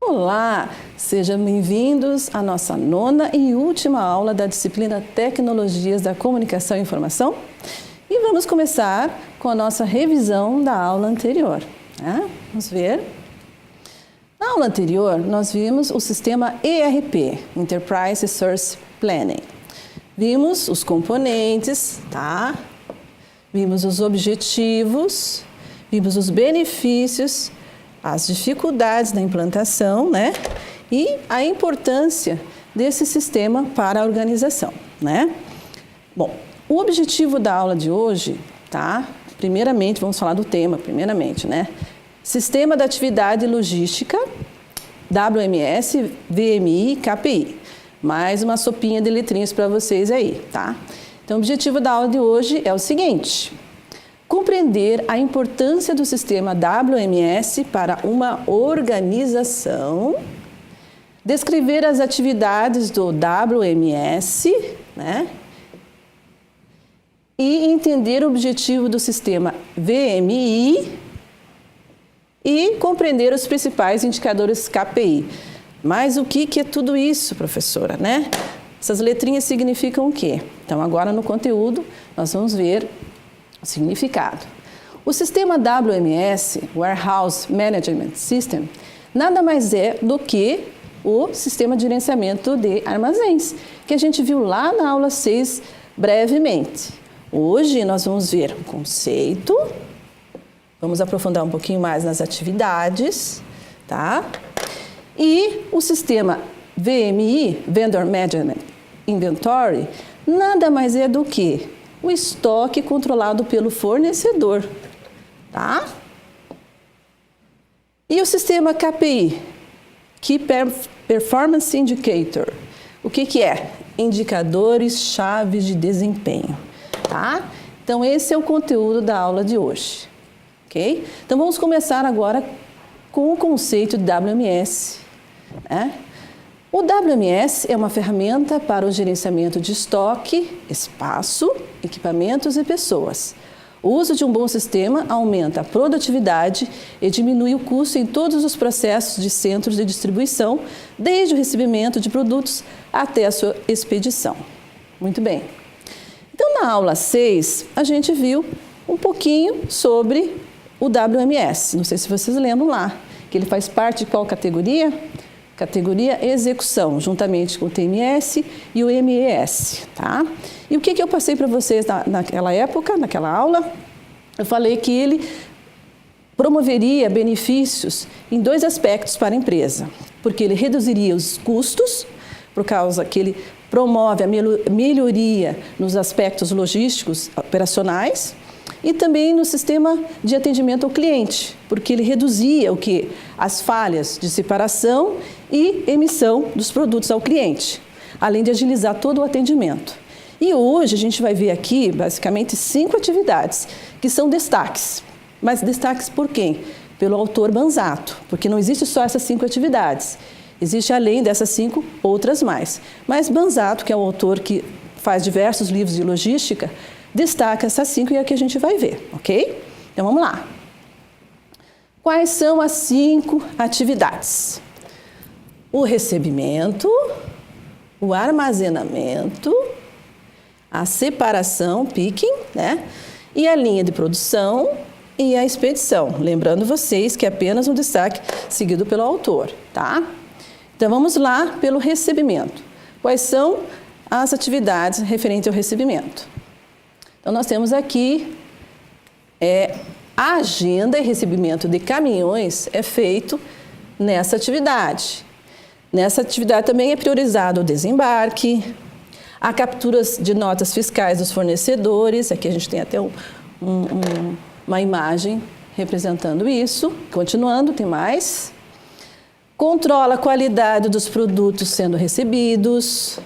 Olá, sejam bem-vindos à nossa 9ª e última aula da disciplina Tecnologias da Comunicação e Informação. E vamos começar com a nossa revisão da aula anterior. Vamos ver. Na aula anterior, nós vimos o sistema ERP, Enterprise Resource Planning. Vimos os componentes, tá? Vimos os objetivos, vimos os benefícios, as dificuldades da implantação, né? E a importância desse sistema para a organização, né? Bom, o objetivo da aula de hoje, tá? Primeiramente, vamos falar do tema, primeiramente, né? Sistema da Atividade Logística, WMS, VMI, KPI. Mais uma sopinha de letrinhas para vocês aí, tá? Então, o objetivo da aula de hoje é o seguinte: compreender a importância do sistema WMS para uma organização, descrever as atividades do WMS, né? E entender o objetivo do sistema VMI e compreender os principais indicadores KPI. Mas o que é tudo isso, professora, né? Essas letrinhas significam o quê? Então, agora no conteúdo, nós vamos ver o significado. O sistema WMS, Warehouse Management System, nada mais é do que o sistema de gerenciamento de armazéns, que a gente viu lá na aula 6 brevemente. Hoje nós vamos ver o conceito, vamos aprofundar um pouquinho mais nas atividades, tá? E o sistema VMI, Vendor Management Inventory, nada mais é do que o estoque controlado pelo fornecedor, tá? E o sistema KPI, Key Performance Indicator, o que é? Indicadores-chave de desempenho, tá? Então, esse é o conteúdo da aula de hoje, ok? Então, vamos começar agora com o conceito de WMS, né? O WMS é uma ferramenta para o gerenciamento de estoque, espaço, equipamentos e pessoas. O uso de um bom sistema aumenta a produtividade e diminui o custo em todos os processos de centros de distribuição, desde o recebimento de produtos até a sua expedição. Muito bem. Então, na aula 6, a gente viu um pouquinho sobre o WMS. Não sei se vocês lembram lá, que ele faz parte de qual categoria? Categoria execução, juntamente com o TMS e o MES, tá? E o que eu passei para vocês naquela época, naquela aula? Eu falei que ele promoveria benefícios em 2 aspectos para a empresa, porque ele reduziria os custos, por causa que ele promove a melhoria nos aspectos logísticos operacionais, e também no sistema de atendimento ao cliente, porque ele reduzia as falhas de separação e emissão dos produtos ao cliente, além de agilizar todo o atendimento. E hoje a gente vai ver aqui, basicamente, 5 atividades, que são destaques. Mas destaques por quem? Pelo autor Banzato, porque não existe só essas 5 atividades. Existe, além dessas 5, outras mais. Mas Banzato, que é o autor que faz diversos livros de logística, destaca essas 5 e é o que a gente vai ver, ok? Então, vamos lá. Quais são as 5 atividades? O recebimento, o armazenamento, a separação, picking, né? E a linha de produção e a expedição. Lembrando vocês que é apenas um destaque seguido pelo autor, tá? Então, vamos lá pelo recebimento. Quais são as atividades referentes ao recebimento? Então, nós temos aqui a agenda e recebimento de caminhões é feito nessa atividade. Nessa atividade também é priorizado o desembarque, a captura de notas fiscais dos fornecedores, aqui a gente tem até uma imagem representando isso. Continuando, tem mais. Controla a qualidade dos produtos sendo recebidos.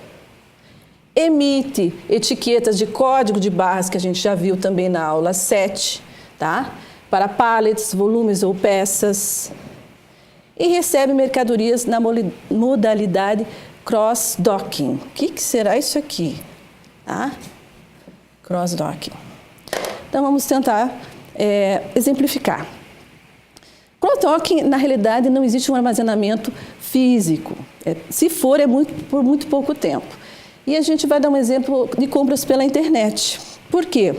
Emite etiquetas de código de barras, que a gente já viu também na aula 7, tá? Para pallets, volumes ou peças. E recebe mercadorias na modalidade cross-docking. O que será isso aqui? Tá? Cross-docking. Então, vamos tentar exemplificar. Cross-docking, na realidade, não existe um armazenamento físico. Se for, por muito pouco tempo. E a gente vai dar um exemplo de compras pela internet. Por quê?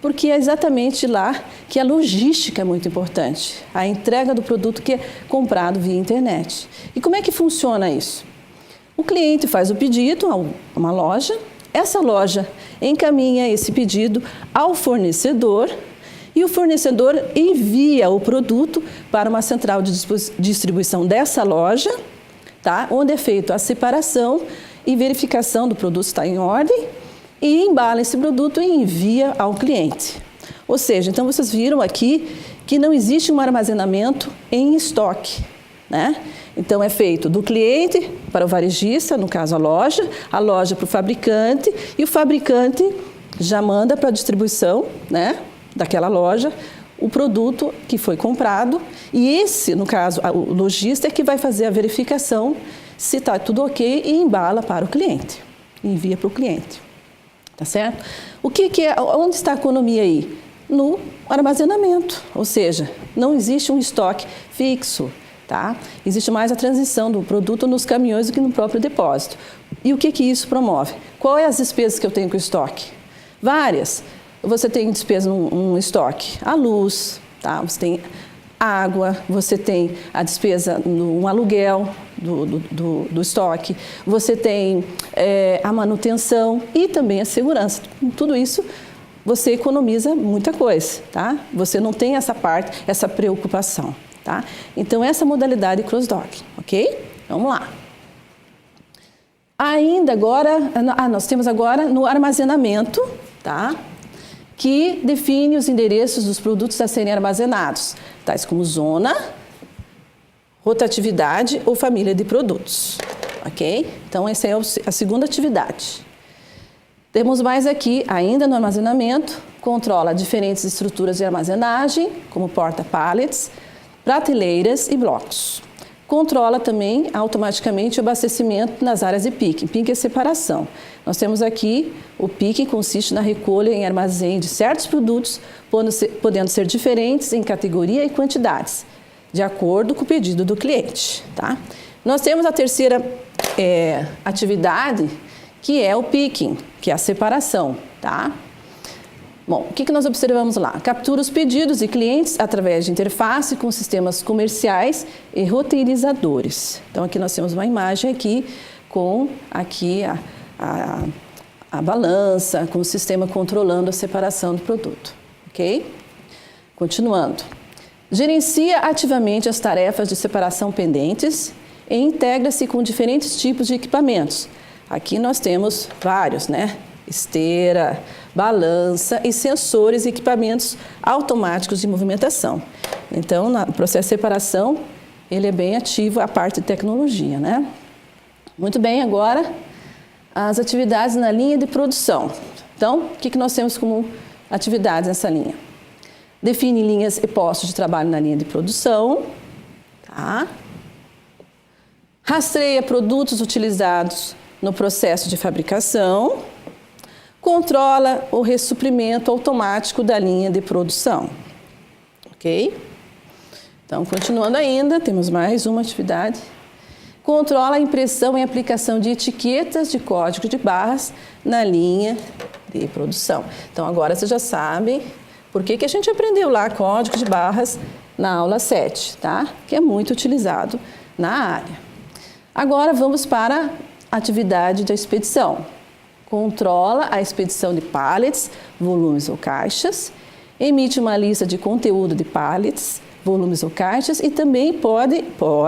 Porque é exatamente lá que a logística é muito importante. A entrega do produto que é comprado via internet. E como é que funciona isso? O cliente faz o pedido a uma loja, essa loja encaminha esse pedido ao fornecedor e o fornecedor envia o produto para uma central de distribuição dessa loja, tá? Onde é feita a separação e verificação do produto está em ordem e embala esse produto e envia ao cliente. Ou seja, então vocês viram aqui que não existe um armazenamento em estoque, né? Então é feito do cliente para o varejista, no caso a loja para o fabricante e o fabricante já manda para a distribuição, né, daquela loja o produto que foi comprado e esse, no caso, o lojista é que vai fazer a verificação se está tudo ok e embala para o cliente, envia para o cliente, tá certo? Onde está a economia aí? No armazenamento, ou seja, não existe um estoque fixo. Tá? Existe mais a transição do produto nos caminhões do que no próprio depósito. E o que isso promove? Qual é as despesas que eu tenho com o estoque? Várias. Você tem despesa num estoque, a luz, tá? Você tem água, você tem a despesa no aluguel do estoque, você tem a manutenção e também a segurança. Tudo isso você economiza muita coisa, tá? Você não tem essa parte, essa preocupação. Tá? Então, essa modalidade cross-docking, ok? Vamos lá. Ainda agora, nós temos agora no armazenamento, tá? Que define os endereços dos produtos a serem armazenados, tais como zona, rotatividade ou família de produtos, ok? Então, essa é a segunda atividade. Temos mais aqui, ainda no armazenamento, controla diferentes estruturas de armazenagem, como porta-pallets, prateleiras e blocos. Controla também automaticamente o abastecimento nas áreas de picking. Picking é separação. Nós temos aqui o picking consiste na recolha em armazém de certos produtos, podendo ser diferentes em categoria e quantidades, de acordo com o pedido do cliente. Tá? Nós temos a terceira atividade, que é o picking, que é a separação. Tá? Bom, o que nós observamos lá? Captura os pedidos de clientes através de interface com sistemas comerciais e roteirizadores. Então, aqui nós temos uma imagem aqui com a balança, com o sistema controlando a separação do produto. Ok? Continuando. Gerencia ativamente as tarefas de separação pendentes e integra-se com diferentes tipos de equipamentos. Aqui nós temos vários, né? Esteira, balança e sensores e equipamentos automáticos de movimentação. Então, no processo de separação, ele é bem ativo a parte de tecnologia, né? Muito bem, agora as atividades na linha de produção. Então, o que nós temos como atividades nessa linha? Define linhas e postos de trabalho na linha de produção, tá? Rastreia produtos utilizados no processo de fabricação. Controla o ressuprimento automático da linha de produção. Ok? Então, continuando ainda, temos mais uma atividade. Controla a impressão e aplicação de etiquetas de código de barras na linha de produção. Então, agora vocês já sabem por que a gente aprendeu lá código de barras na aula 7, tá? Que é muito utilizado na área. Agora, vamos para a atividade da expedição. Controla a expedição de pallets, volumes ou caixas, emite uma lista de conteúdo de pallets, volumes ou caixas e também pode,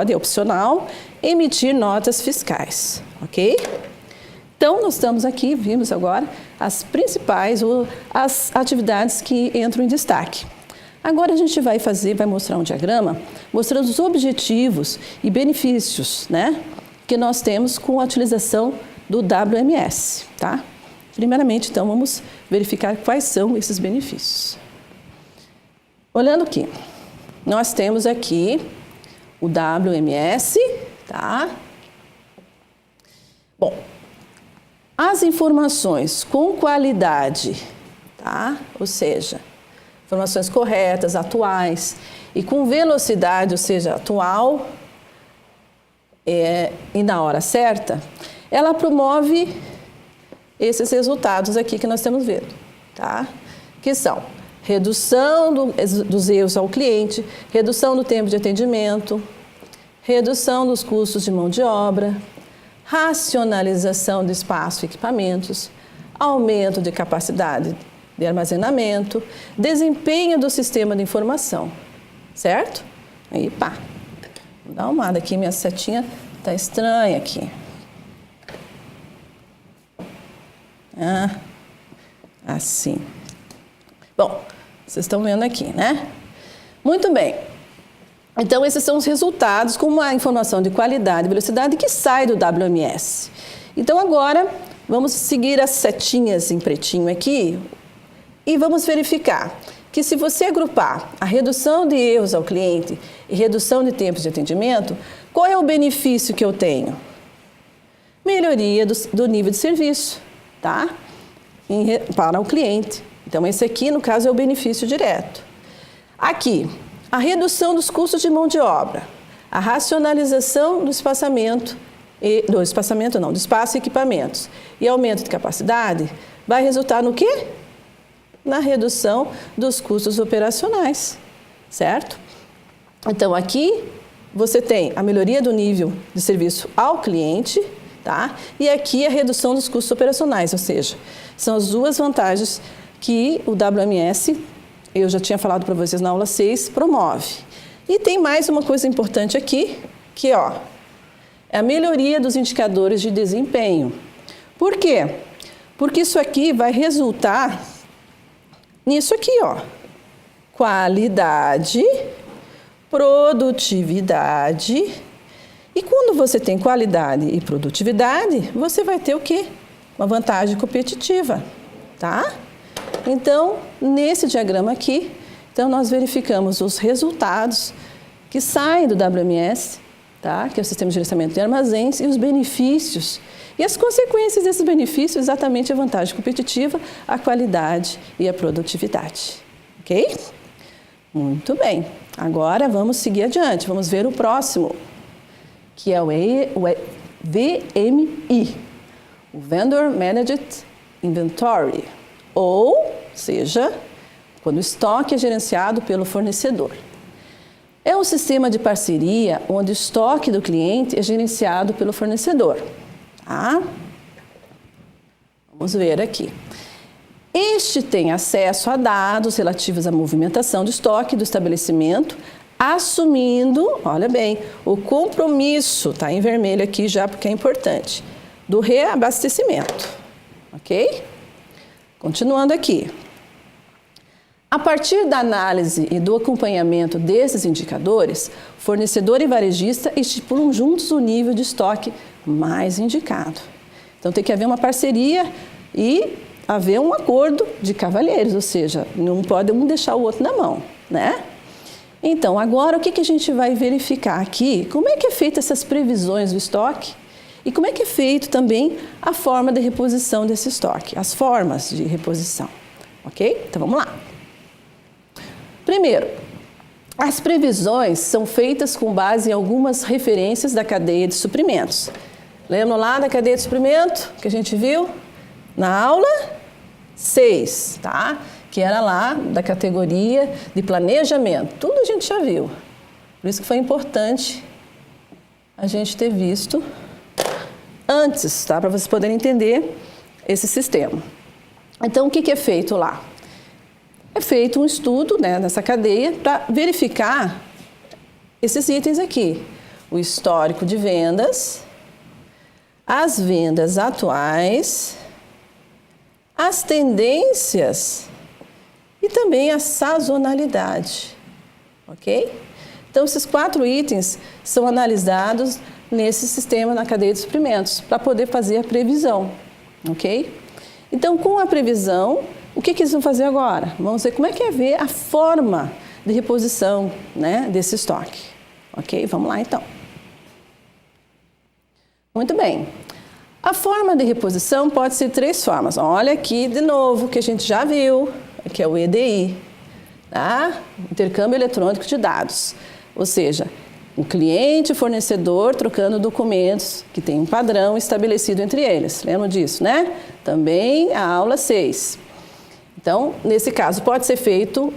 é opcional, emitir notas fiscais, ok? Então, nós estamos aqui, vimos agora as principais, as atividades que entram em destaque. Agora a gente vai mostrar um diagrama mostrando os objetivos e benefícios, né, que nós temos com a utilização do WMS, tá? Primeiramente, então, vamos verificar quais são esses benefícios. Olhando aqui, nós temos aqui o WMS, tá? Bom, as informações com qualidade, tá? Ou seja, informações corretas, atuais e com velocidade, ou seja, atual, e na hora certa, ela promove esses resultados aqui que nós estamos vendo, tá? Que são redução dos erros ao cliente, redução do tempo de atendimento, redução dos custos de mão de obra, racionalização do espaço e equipamentos, aumento de capacidade de armazenamento, desempenho do sistema de informação, certo? Aí, pá, vou dar uma olhada aqui, minha setinha tá estranha aqui. Assim. Bom, vocês estão vendo aqui, né? Muito bem. Então, esses são os resultados com uma informação de qualidade e velocidade que sai do WMS. Então, agora, vamos seguir as setinhas em pretinho aqui e vamos verificar que se você agrupar a redução de erros ao cliente e redução de tempos de atendimento, qual é o benefício que eu tenho? Melhoria do nível de serviço, tá? Para o cliente. Então, esse aqui, no caso, é o benefício direto. Aqui, a redução dos custos de mão de obra, a racionalização do espaço e equipamentos e aumento de capacidade, vai resultar no quê? Na redução dos custos operacionais, certo? Então, aqui você tem a melhoria do nível de serviço ao cliente, tá? E aqui a redução dos custos operacionais, ou seja, são as duas vantagens que o WMS, eu já tinha falado para vocês na aula 6, promove. E tem mais uma coisa importante aqui, que é a melhoria dos indicadores de desempenho. Por quê? Porque isso aqui vai resultar nisso aqui, qualidade, produtividade. E quando você tem qualidade e produtividade, você vai ter o quê? Uma vantagem competitiva, tá? Então, nesse diagrama aqui, então nós verificamos os resultados que saem do WMS, tá? Que é o Sistema de Gerenciamento de Armazéns, e os benefícios. E as consequências desses benefícios, exatamente a vantagem competitiva, a qualidade e a produtividade. Ok? Muito bem. Agora vamos seguir adiante. Vamos ver o próximo, que é o VMI, o Vendor Managed Inventory, ou seja, quando o estoque é gerenciado pelo fornecedor. É um sistema de parceria onde o estoque do cliente é gerenciado pelo fornecedor. Tá? Vamos ver aqui. Este tem acesso a dados relativos à movimentação do estoque do estabelecimento, assumindo, olha bem, o compromisso, está em vermelho aqui já porque é importante, do reabastecimento. Ok? Continuando aqui. A partir da análise e do acompanhamento desses indicadores, fornecedor e varejista estipulam juntos o nível de estoque mais indicado. Então, tem que haver uma parceria e haver um acordo de cavalheiros, ou seja, não pode um deixar o outro na mão, né? Então, agora, o que a gente vai verificar aqui? Como é que é feita essas previsões do estoque? E como é que é feito também a forma de reposição desse estoque? As formas de reposição, ok? Então, vamos lá. Primeiro, as previsões são feitas com base em algumas referências da cadeia de suprimentos. Lembram lá da cadeia de suprimento que a gente viu na aula 6, tá? Que era lá da categoria de planejamento. Tudo a gente já viu. Por isso que foi importante a gente ter visto antes, tá? Para vocês poderem entender esse sistema. Então, o que é feito lá? É feito um estudo, né, nessa cadeia para verificar esses itens aqui. O histórico de vendas, as vendas atuais, as tendências e também a sazonalidade, ok? Então, esses 4 itens são analisados nesse sistema na cadeia de suprimentos para poder fazer a previsão, ok? Então, com a previsão, o que eles vão fazer agora? Vamos ver como é que é ver a forma de reposição, né, desse estoque, ok? Vamos lá, então. Muito bem. A forma de reposição pode ser 3 formas. Olha aqui de novo que a gente já viu, que é o EDI, tá? Intercâmbio eletrônico de dados. Ou seja, O cliente e o fornecedor trocando documentos que tem um padrão estabelecido entre eles. Lembram disso, né? Também a aula 6. Então, nesse caso, pode ser feito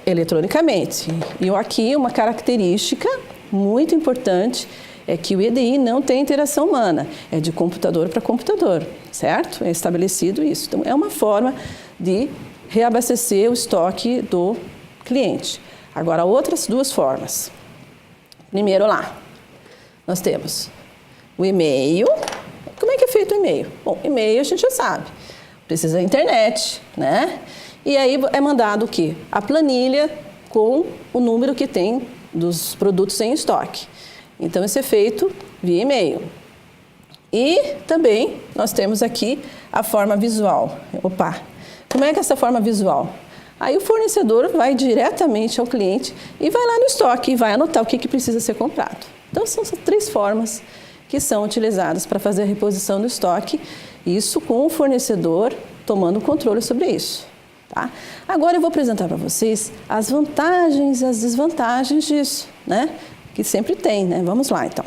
eletronicamente. E aqui uma característica muito importante é que o EDI não tem interação humana, é de computador para computador, certo? É estabelecido isso. Então, é uma forma de reabastecer o estoque do cliente. Agora, outras duas formas. Primeiro lá, nós temos o e-mail. Como é que é feito o e-mail? Bom, e-mail a gente já sabe. Precisa da internet, né? E aí é mandado o quê? A planilha com o número que tem dos produtos em estoque. Então, isso é feito via e-mail. E também nós temos aqui a forma visual. Opa! Como é que é essa forma visual? Aí o fornecedor vai diretamente ao cliente e vai lá no estoque e vai anotar o que precisa ser comprado. Então, são essas 3 formas que são utilizadas para fazer a reposição do estoque, isso com o fornecedor tomando controle sobre isso. Tá? Agora eu vou apresentar para vocês as vantagens e as desvantagens disso, né? Que sempre tem, né? Vamos lá, então.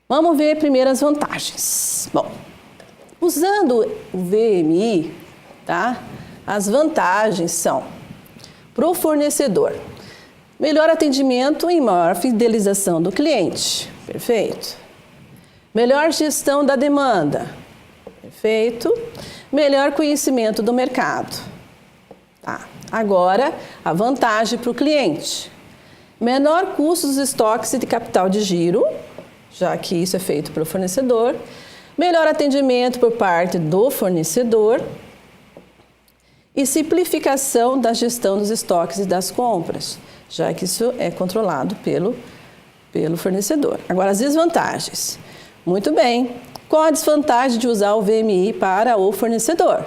Vamos ver primeiro as vantagens. Bom, usando o VMI, tá? As vantagens são para o fornecedor, melhor atendimento e maior fidelização do cliente. Perfeito. Melhor gestão da demanda. Perfeito. Melhor conhecimento do mercado. Tá. Agora, a vantagem para o cliente. Menor custo dos estoques e de capital de giro, já que isso é feito pelo fornecedor. Melhor atendimento por parte do fornecedor. E simplificação da gestão dos estoques e das compras, já que isso é controlado pelo fornecedor. Agora, as desvantagens. Muito bem. Qual a desvantagem de usar o VMI para o fornecedor?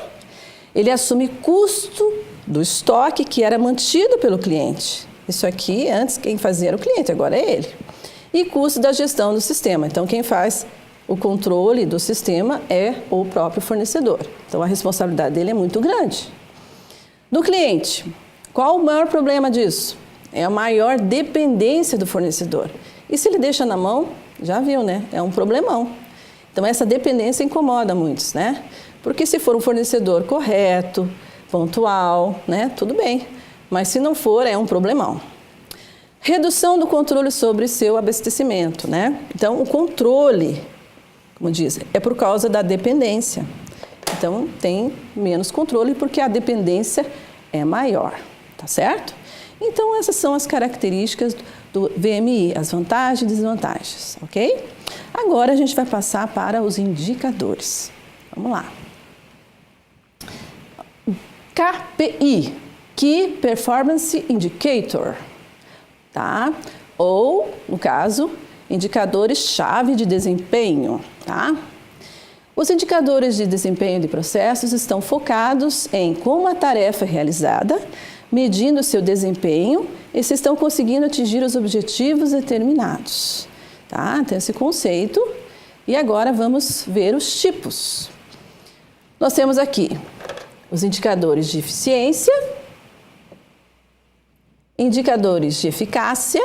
Ele assume custo do estoque que era mantido pelo cliente. Isso aqui, antes, quem fazia era o cliente, agora é ele. E custo da gestão do sistema. Então, quem faz o controle do sistema é o próprio fornecedor. Então, a responsabilidade dele é muito grande. Do cliente, qual o maior problema disso? É a maior dependência do fornecedor. E se ele deixa na mão, já viu, né? É um problemão. Então, essa dependência incomoda muitos, né? Porque se for um fornecedor correto, pontual, né? Tudo bem. Mas se não for, é um problemão. Redução do controle sobre seu abastecimento, né? Então, o controle, como dizem, é por causa da dependência. Então, tem menos controle porque a dependência é maior, tá certo? Então, essas são as características do VMI, as vantagens e desvantagens, ok? Agora, a gente vai passar para os indicadores. Vamos lá. KPI, Key Performance Indicator, tá? Ou, no caso, indicadores-chave de desempenho, tá? Os indicadores de desempenho de processos estão focados em como a tarefa é realizada, medindo seu desempenho e se estão conseguindo atingir os objetivos determinados. Tá? Tem esse conceito. E agora vamos ver os tipos. Nós temos aqui os indicadores de eficiência, indicadores de eficácia,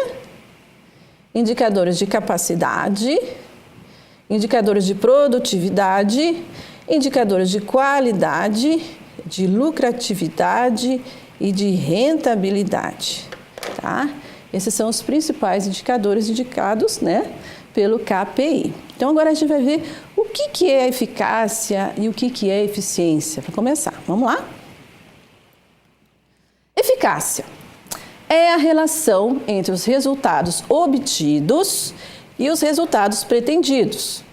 indicadores de capacidade, indicadores de produtividade, indicadores de qualidade, de lucratividade e de rentabilidade. Tá? Esses são os principais indicadores indicados, né, pelo KPI. Então, agora a gente vai ver o que é eficácia e o que é eficiência. Para começar, vamos lá? Eficácia é a relação entre os resultados obtidos e os resultados pretendidos.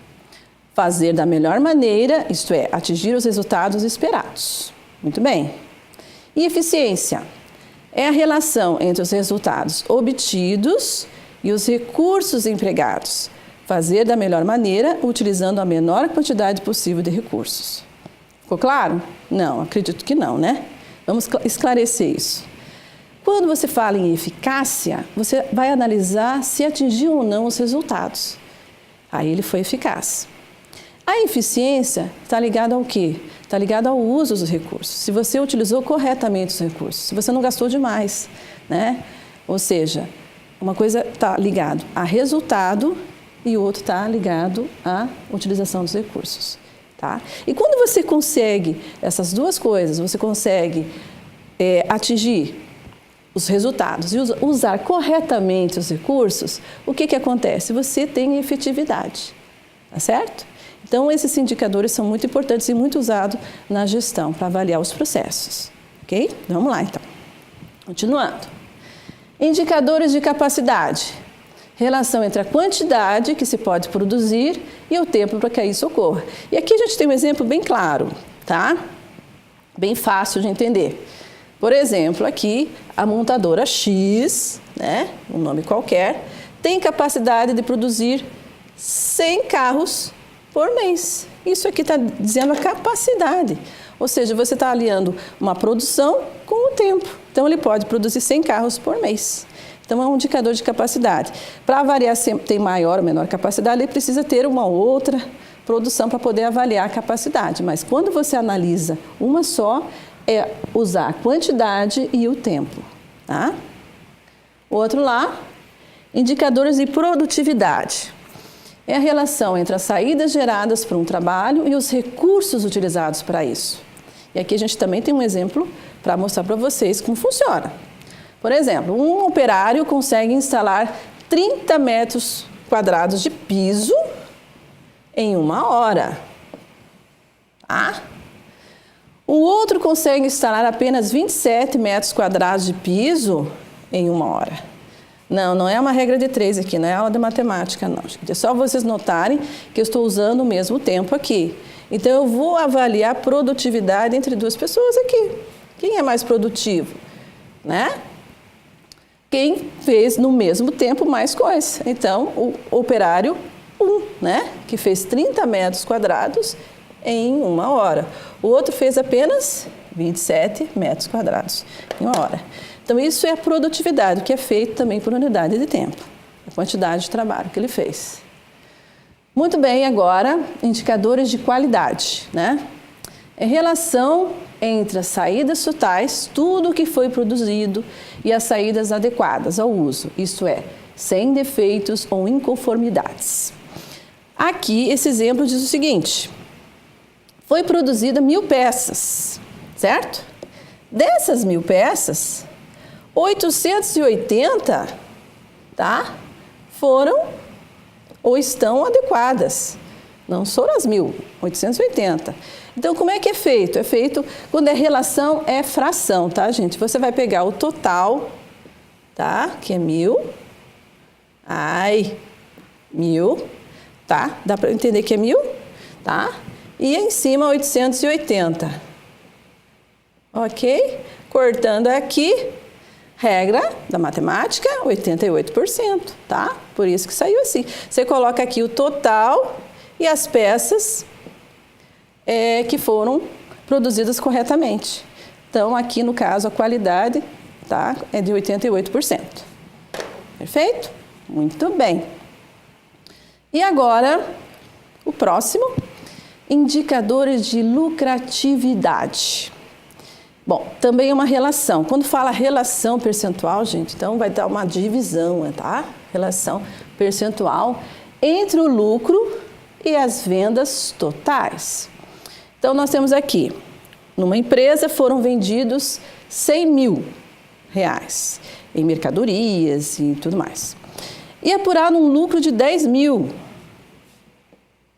Fazer da melhor maneira, isto é, atingir os resultados esperados. Muito bem. E eficiência é a relação entre os resultados obtidos e os recursos empregados. Fazer da melhor maneira, utilizando a menor quantidade possível de recursos. Ficou claro? Não, acredito que não, né? Vamos esclarecer isso. Quando você fala em eficácia, você vai analisar se atingiu ou não os resultados. Aí ele foi eficaz. A eficiência está ligada ao quê? Está ligada ao uso dos recursos. Se você utilizou corretamente os recursos, se você não gastou demais, né? Ou seja, uma coisa está ligado a resultado e o outro está ligado à utilização dos recursos. Tá? E quando você consegue essas duas coisas, você consegue atingir os resultados e usar corretamente os recursos, o que acontece? Você tem efetividade, tá certo? Então, esses indicadores são muito importantes e muito usados na gestão para avaliar os processos, ok? Vamos lá, então. Continuando. Indicadores de capacidade. Relação entre a quantidade que se pode produzir e o tempo para que isso ocorra. E aqui a gente tem um exemplo bem claro, tá? Bem fácil de entender. Por exemplo, aqui a montadora X, né, um nome qualquer, tem capacidade de produzir 100 carros por mês. Isso aqui está dizendo a capacidade. Ou seja, você está aliando uma produção com o tempo. Então, ele pode produzir 100 carros por mês. Então, é um indicador de capacidade. Para avaliar se tem maior ou menor capacidade, ele precisa ter uma outra produção para poder avaliar a capacidade. Mas quando você analisa uma só, é usar a quantidade e o tempo. Tá? Outro lá, indicadores de produtividade. É a relação entre as saídas geradas por um trabalho e os recursos utilizados para isso. E aqui a gente também tem um exemplo para mostrar para vocês como funciona. Por exemplo, um operário consegue instalar 30 metros quadrados de piso em 1 hora. Tá? O outro consegue instalar apenas 27 metros quadrados de piso em 1 hora. Não é uma regra de 3 aqui, não é aula de matemática, não. É só vocês notarem que eu estou usando o mesmo tempo aqui. Então, eu vou avaliar a produtividade entre duas pessoas aqui. Quem é mais produtivo? Né? Quem fez no mesmo tempo mais coisa. Então, o operário 1, né? Que fez 30 metros quadrados em 1 hora. O outro fez apenas 27 metros quadrados em 1 hora. Então, isso é a produtividade, que é feito também por unidade de tempo. A quantidade de trabalho que ele fez. Muito bem, agora, indicadores de qualidade, né? É relação entre as saídas totais, tudo o que foi produzido, e as saídas adequadas ao uso, isto é, sem defeitos ou inconformidades. Aqui, esse exemplo diz o seguinte: foi produzida 1000 peças, certo? Dessas 1000 peças, 880, tá? Foram ou estão adequadas. Não foram as 1000, 880. Então, como é que é feito? É feito quando é relação, é fração, tá, gente? Você vai pegar o total, tá? Que é 1000. 1000, tá? Dá para entender que é 1000, tá? E em cima 880. Ok? Cortando aqui, regra da matemática, 88%, tá? Por isso que saiu assim. Você coloca aqui o total e as peças que foram produzidas corretamente. Então, aqui no caso, a qualidade, tá? É de 88%. Perfeito? Muito bem. E agora, o próximo, indicadores de lucratividade. Bom, também é uma relação. Quando fala relação percentual, gente, então vai dar uma divisão, tá? Relação percentual entre o lucro e as vendas totais. Então, nós temos aqui, numa empresa foram vendidos 100 mil reais em mercadorias e tudo mais. E apurado um lucro de 10 mil.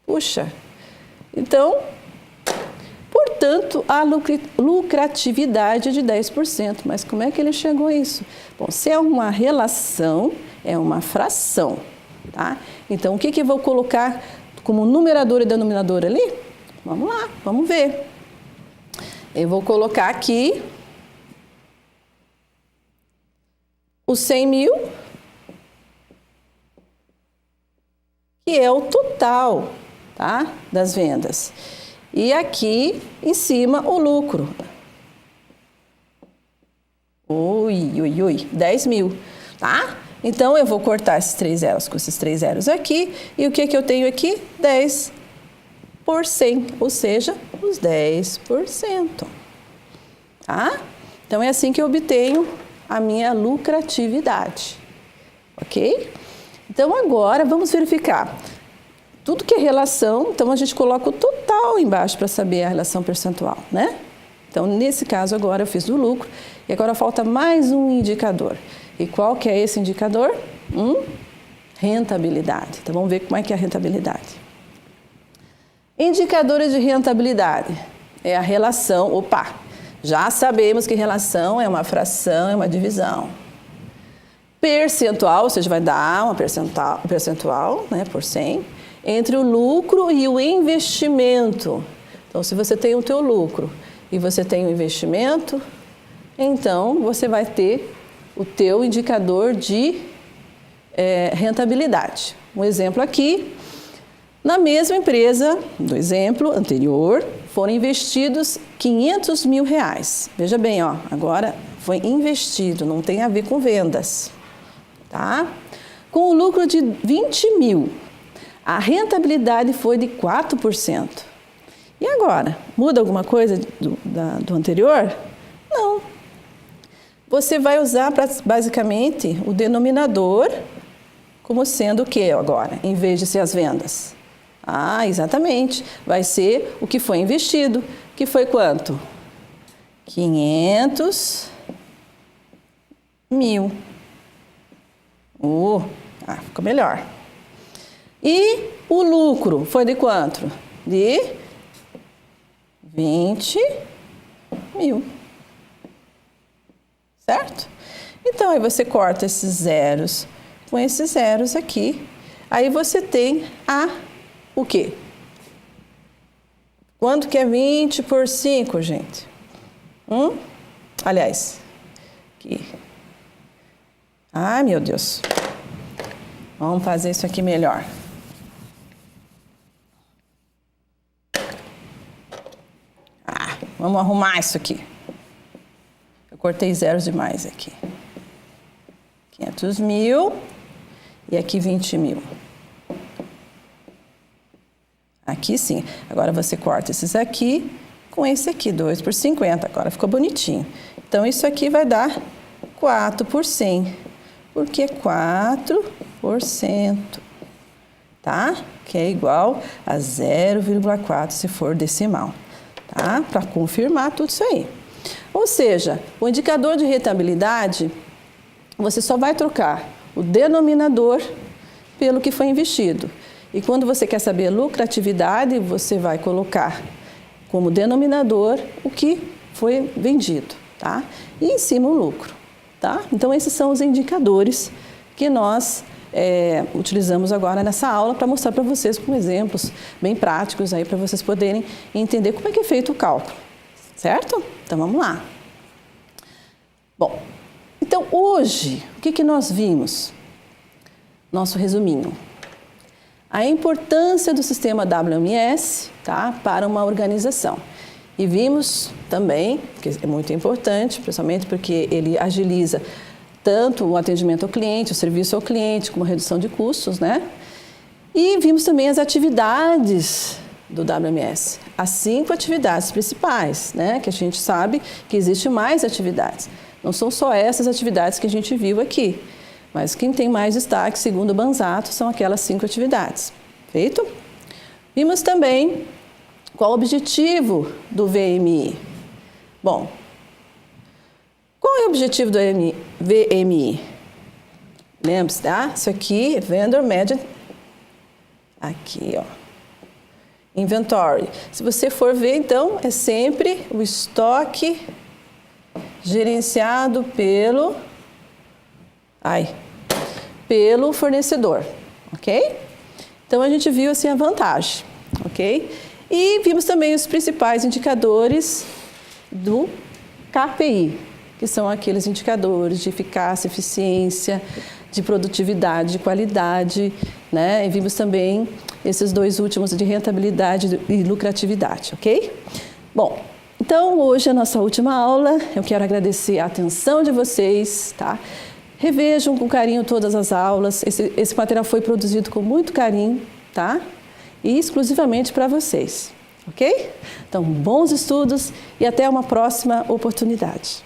Puxa, então, portanto, a lucratividade é de 10%. Mas como é que ele chegou a isso? Bom, se é uma relação, é uma fração, tá? Então, o que eu vou colocar como numerador e denominador ali? Vamos lá, vamos ver. Eu vou colocar aqui os 100 mil, que é o total, tá, das vendas. E aqui, em cima, o lucro. 10 mil, tá? Então, eu vou cortar esses 3 zeros com esses 3 zeros aqui. E o que eu tenho aqui? 10 por 100, ou seja, os 10%. Tá? Então, é assim que eu obtenho a minha lucratividade. ok? Então, agora, vamos verificar. Tudo que é relação, então a gente coloca o total embaixo para saber a relação percentual, né? Então, nesse caso agora eu fiz do lucro e agora falta mais um indicador. E qual que é esse indicador? Rentabilidade. Então, vamos ver como é que é a rentabilidade. Indicadores de rentabilidade é a relação, já sabemos que relação é uma fração, é uma divisão. Percentual, ou seja, vai dar uma percentual, né, por 100, entre o lucro e o investimento. Então, se você tem o teu lucro e você tem o investimento, então você vai ter o teu indicador de rentabilidade. Um exemplo aqui, na mesma empresa, do exemplo anterior, foram investidos R$500 mil. Veja bem, ó, agora foi investido, não tem a ver com vendas. Tá? Com o lucro de 20 mil, a rentabilidade foi de 4%. E agora, muda alguma coisa do anterior? Não. Você vai usar basicamente o denominador como sendo o que agora, em vez de ser as vendas? Exatamente, vai ser o que foi investido, que foi quanto? 500 mil. Ficou melhor. E o lucro foi de quanto? De 20 mil. Certo? Então, aí você corta esses zeros com esses zeros aqui. Aí você tem o quê? Quanto que é 20 por 5, gente? Aliás, aqui. Ai, meu Deus. Vamos fazer isso aqui melhor. Vamos arrumar isso aqui. Eu cortei zeros demais aqui. 500 mil e aqui 20 mil. Aqui sim. Agora você corta esses aqui com esse aqui, 2 por 50. Agora ficou bonitinho. Então, isso aqui vai dar 4 por 100. Porque é 4%, tá? Que é igual a 0,4 se for decimal, tá? Para confirmar tudo isso aí. Ou seja, o indicador de rentabilidade, você só vai trocar o denominador pelo que foi investido. E quando você quer saber a lucratividade, você vai colocar como denominador o que foi vendido, tá? E em cima o lucro. Tá? Então, esses são os indicadores que nós utilizamos agora nessa aula para mostrar para vocês com exemplos bem práticos aí para vocês poderem entender como é que é feito o cálculo, certo? Então, vamos lá. Bom, então hoje, o que nós vimos? Nosso resuminho. A importância do sistema WMS, tá, para uma organização. E vimos também, que é muito importante, principalmente porque ele agiliza tanto o atendimento ao cliente, o serviço ao cliente, como a redução de custos, né? E vimos também as atividades do WMS, as 5 atividades principais, né? Que a gente sabe que existe mais atividades. Não são só essas atividades que a gente viu aqui, mas quem tem mais destaque, segundo o Banzato, são aquelas 5 atividades. Feito? Vimos também qual o objetivo do VMI? Bom, qual é o objetivo do VMI? Lembre-se, tá? Isso aqui é Vendor Management. Aqui, ó. Inventory. Se você for ver, então, é sempre o estoque gerenciado pelo fornecedor, ok? Então, a gente viu assim a vantagem, ok? E vimos também os principais indicadores do KPI, que são aqueles indicadores de eficácia, eficiência, de produtividade, de qualidade, né? E vimos também esses 2 últimos de rentabilidade e lucratividade, ok? Bom, então hoje é a nossa última aula. Eu quero agradecer a atenção de vocês, tá? Revejam com carinho todas as aulas. Esse material foi produzido com muito carinho, tá? E exclusivamente para vocês, ok? Então, bons estudos e até uma próxima oportunidade.